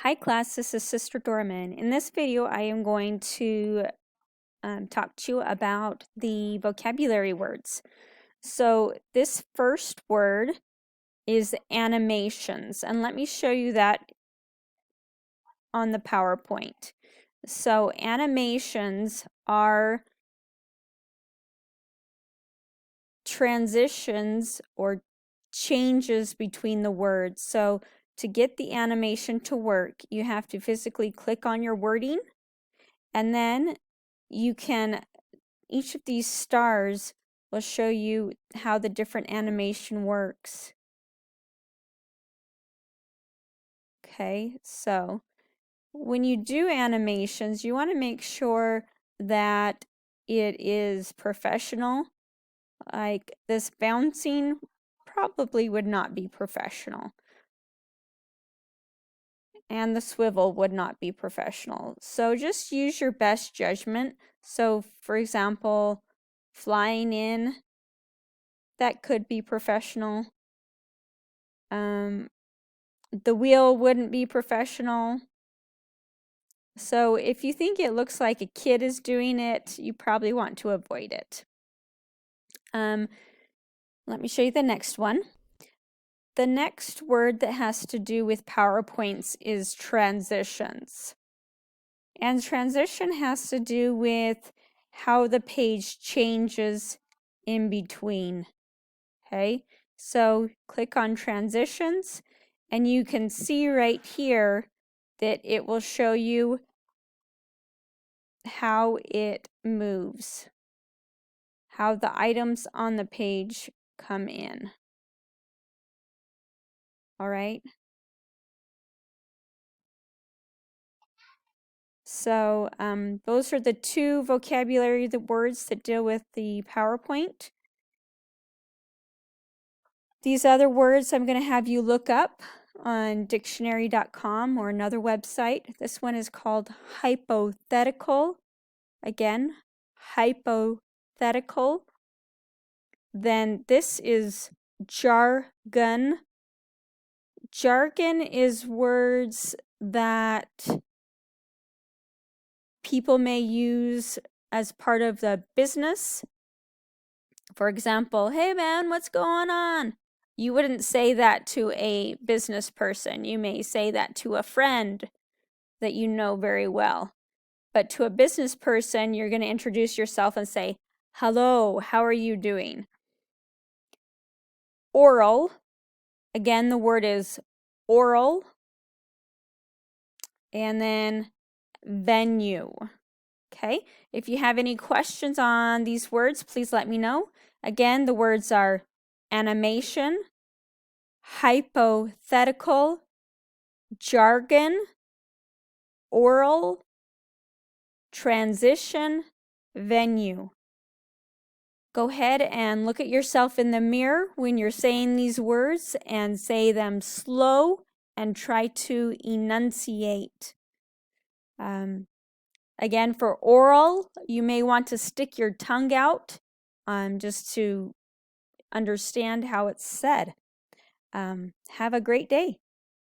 Hi class, this is Sister Dorman. In this video, I am going to talk to you about the vocabulary words. So this first word is animations, and let me show you that on the PowerPoint. So animations are transitions or changes between the words. So to get the animation to work, you have to physically click on your wording, and then you can, each of these stars will show you how the different animation works. Okay, so when you do animations, you want to make sure that it is professional. Like this bouncing probably would not be professional. And the swivel would not be professional. So just use your best judgment. So for example, flying in, that could be professional. The wheel wouldn't be professional. So if you think it looks like a kid is doing it, you probably want to avoid it. Let me show you the next one. The next word that has to do with PowerPoints is transitions. And transition has to do with how the page changes in between. Okay, so click on transitions, and you can see right here that it will show you how it moves, how the items on the page come in. All right. So those are the two vocabulary words that deal with the PowerPoint. These other words I'm going to have you look up on dictionary.com or another website. This one is called hypothetical. Again, hypothetical. Then this is jargon. Jargon is words that people may use as part of the business. For example, hey man, what's going on? You wouldn't say that to a business person. You may say that to a friend that you know very well. But to a business person, you're going to introduce yourself and say, hello, how are you doing? Oral. Again, the word is oral. And then venue. Okay, if you have any questions on these words, please let me know. Again, the words are animation, hypothetical, jargon, oral, transition, venue. Go ahead and look at yourself in the mirror when you're saying these words and say them slow and try to enunciate. Again, for oral, you may want to stick your tongue out just to understand how it's said. Have a great day.